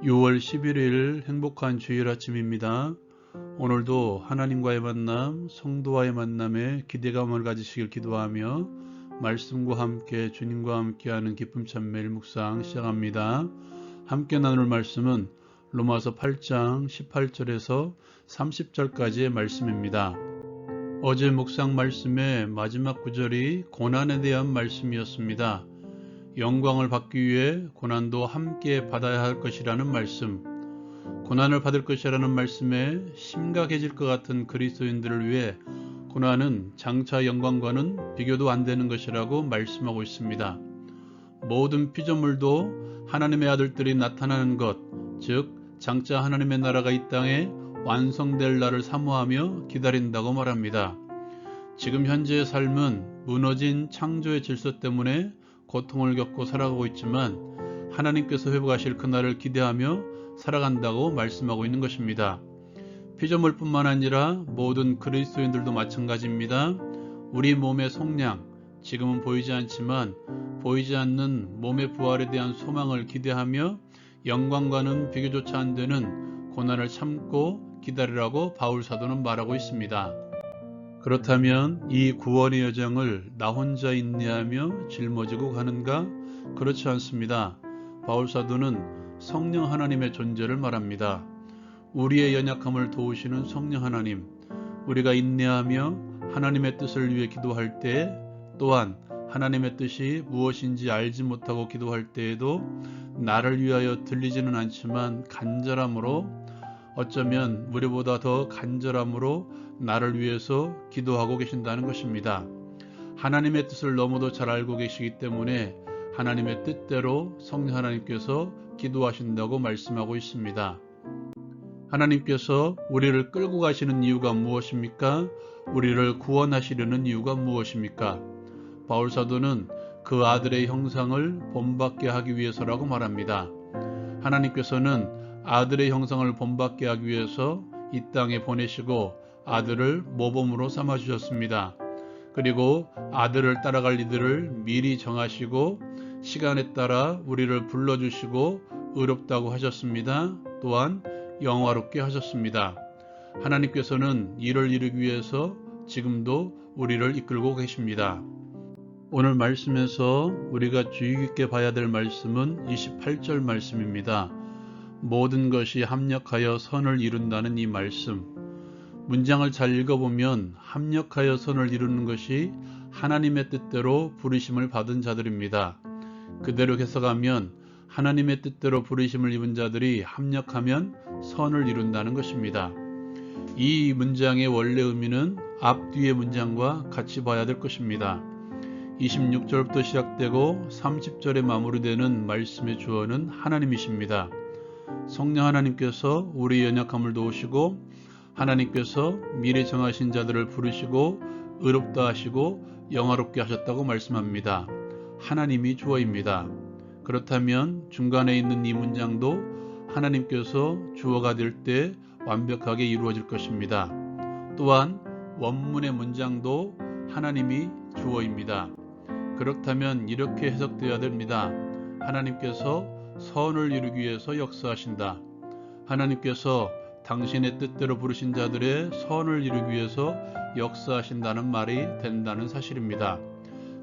6월 11일 행복한 주일 아침입니다. 오늘도 하나님과의 만남, 성도와의 만남에 기대감을 가지시길 기도하며 말씀과 함께 주님과 함께하는 기쁨 찬매일 묵상 시작합니다. 함께 나눌 말씀은 로마서 8장 18절에서 30절까지의 말씀입니다. 어제 묵상 말씀의 마지막 구절이 고난에 대한 말씀이었습니다. 영광을 받기 위해 고난도 함께 받아야 할 것이라는 말씀, 고난을 받을 것이라는 말씀에 심각해질 것 같은 그리스도인들을 위해 고난은 장차 영광과는 비교도 안 되는 것이라고 말씀하고 있습니다. 모든 피조물도 하나님의 아들들이 나타나는 것, 즉 장차 하나님의 나라가 이 땅에 완성될 날을 사모하며 기다린다고 말합니다. 지금 현재의 삶은 무너진 창조의 질서 때문에 고통을 겪고 살아가고 있지만 하나님께서 회복하실 그날을 기대하며 살아간다고 말씀하고 있는 것입니다. 피조물뿐만 아니라 모든 그리스도인들도 마찬가지입니다. 우리 몸의 속량, 지금은 보이지 않지만 보이지 않는 몸의 부활에 대한 소망을 기대하며 영광과는 비교조차 안 되는 고난을 참고 기다리라고 바울 사도는 말하고 있습니다. 그렇다면 이 구원의 여정을 나 혼자 인내하며 짊어지고 가는가? 그렇지 않습니다. 바울 사도는 성령 하나님의 존재를 말합니다. 우리의 연약함을 도우시는 성령 하나님, 우리가 인내하며 하나님의 뜻을 위해 기도할 때, 또한 하나님의 뜻이 무엇인지 알지 못하고 기도할 때에도 나를 위하여 들리지는 않지만 간절함으로, 어쩌면 우리보다 더 간절함으로 나를 위해서 기도하고 계신다는 것입니다. 하나님의 뜻을 너무도 잘 알고 계시기 때문에 하나님의 뜻대로 성령 하나님께서 기도하신다고 말씀하고 있습니다. 하나님께서 우리를 끌고 가시는 이유가 무엇입니까? 우리를 구원하시려는 이유가 무엇입니까? 바울 사도는 그 아들의 형상을 본받게 하기 위해서라고 말합니다. 하나님께서는 아들의 형상을 본받게 하기 위해서 이 땅에 보내시고 아들을 모범으로 삼아 주셨습니다. 그리고 아들을 따라갈 이들을 미리 정하시고 시간에 따라 우리를 불러주시고 의롭다고 하셨습니다. 또한 영화롭게 하셨습니다. 하나님께서는 이를 이루기 위해서 지금도 우리를 이끌고 계십니다. 오늘 말씀에서 우리가 주의 깊게 봐야 될 말씀은 28절 말씀입니다. 모든 것이 합력하여 선을 이룬다는 이 말씀. 문장을 잘 읽어보면 합력하여 선을 이루는 것이 하나님의 뜻대로 부르심을 받은 자들입니다. 그대로 해석하면 하나님의 뜻대로 부르심을 입은 자들이 합력하면 선을 이룬다는 것입니다. 이 문장의 원래 의미는 앞뒤의 문장과 같이 봐야 될 것입니다. 26절부터 시작되고 30절에 마무리되는 말씀의 주어는 하나님이십니다. 성령 하나님께서 우리의 연약함을 도우시고 하나님께서 미래 정하신 자들을 부르시고 의롭다 하시고 영화롭게 하셨다고 말씀합니다. 하나님이 주어입니다. 그렇다면 중간에 있는 이 문장도 하나님께서 주어가 될 때 완벽하게 이루어질 것입니다. 또한 원문의 문장도 하나님이 주어입니다. 그렇다면 이렇게 해석되어야 됩니다. 하나님께서 선을 이루기 위해서 역사하신다. 하나님께서 당신의 뜻대로 부르신 자들의 선을 이루기 위해서 역사하신다는 말이 된다는 사실입니다.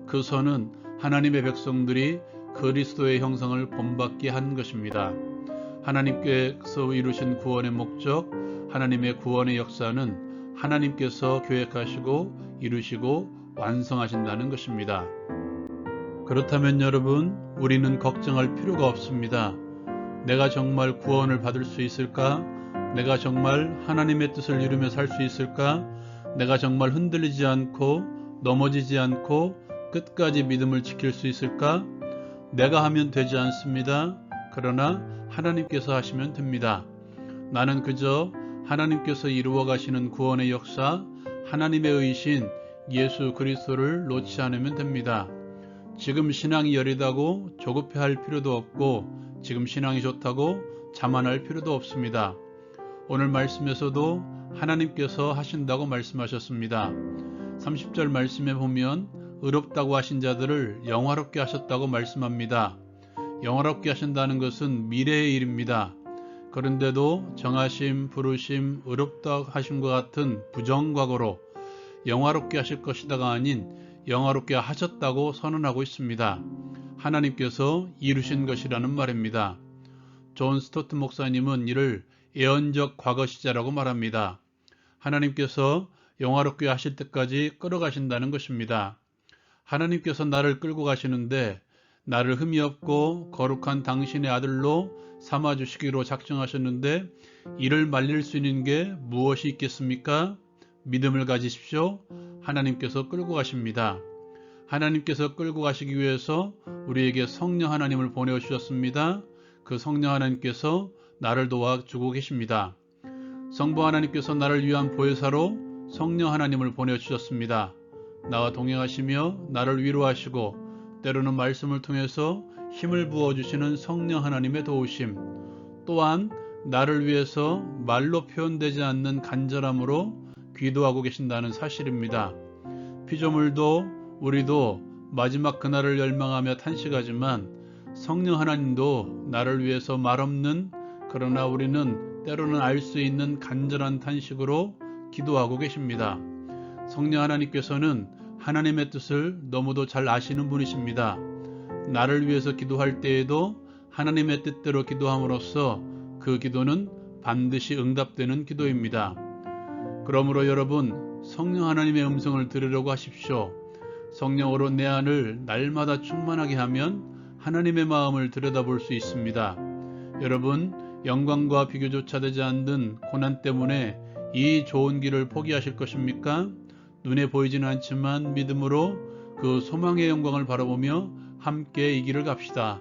그 선은 하나님의 백성들이 그리스도의 형상을 본받게 한 것입니다. 하나님께서 이루신 구원의 목적, 하나님의 구원의 역사는 하나님께서 계획하시고 이루시고 완성하신다는 것입니다. 그렇다면 여러분, 우리는 걱정할 필요가 없습니다. 내가 정말 구원을 받을 수 있을까? 내가 정말 하나님의 뜻을 이루며 살 수 있을까? 내가 정말 흔들리지 않고 넘어지지 않고 끝까지 믿음을 지킬 수 있을까? 내가 하면 되지 않습니다. 그러나 하나님께서 하시면 됩니다. 나는 그저 하나님께서 이루어 가시는 구원의 역사, 하나님의 의신 예수 그리스도를 놓지 않으면 됩니다. 지금 신앙이 여리다고 조급해할 필요도 없고 지금 신앙이 좋다고 자만할 필요도 없습니다. 오늘 말씀에서도 하나님께서 하신다고 말씀하셨습니다. 30절 말씀에 보면 의롭다고 하신 자들을 영화롭게 하셨다고 말씀합니다. 영화롭게 하신다는 것은 미래의 일입니다. 그런데도 정하심, 부르심, 의롭다 하심과 같은 부정과거로 영화롭게 하실 것이다가 아닌 영화롭게 하셨다고 선언하고 있습니다. 하나님께서 이루신 것이라는 말입니다. 존 스토트 목사님은 이를 예언적 과거 시제라고 말합니다. 하나님께서 영화롭게 하실 때까지 끌어가신다는 것입니다. 하나님께서 나를 끌고 가시는데 나를 흠이 없고 거룩한 당신의 아들로 삼아주시기로 작정하셨는데 이를 말릴 수 있는 게 무엇이 있겠습니까? 믿음을 가지십시오. 하나님께서 끌고 가십니다. 하나님께서 끌고 가시기 위해서 우리에게 성령 하나님을 보내주셨습니다. 그 성령 하나님께서 나를 도와주고 계십니다. 성부 하나님께서 나를 위한 보혜사로 성령 하나님을 보내주셨습니다. 나와 동행하시며 나를 위로하시고 때로는 말씀을 통해서 힘을 부어주시는 성령 하나님의 도우심, 또한 나를 위해서 말로 표현되지 않는 간절함으로 기도하고 계신다는 사실입니다. 피조물도 우리도 마지막 그날을 열망하며 탄식하지만 성령 하나님도 나를 위해서 말없는, 그러나 우리는 때로는 알 수 있는 간절한 탄식으로 기도하고 계십니다. 성령 하나님께서는 하나님의 뜻을 너무도 잘 아시는 분이십니다. 나를 위해서 기도할 때에도 하나님의 뜻대로 기도함으로써 그 기도는 반드시 응답되는 기도입니다. 그러므로 여러분, 성령 하나님의 음성을 들으려고 하십시오. 성령으로 내 안을 날마다 충만하게 하면 하나님의 마음을 들여다볼 수 있습니다. 여러분, 영광과 비교조차 되지 않는 고난 때문에 이 좋은 길을 포기하실 것입니까? 눈에 보이지는 않지만 믿음으로 그 소망의 영광을 바라보며 함께 이 길을 갑시다.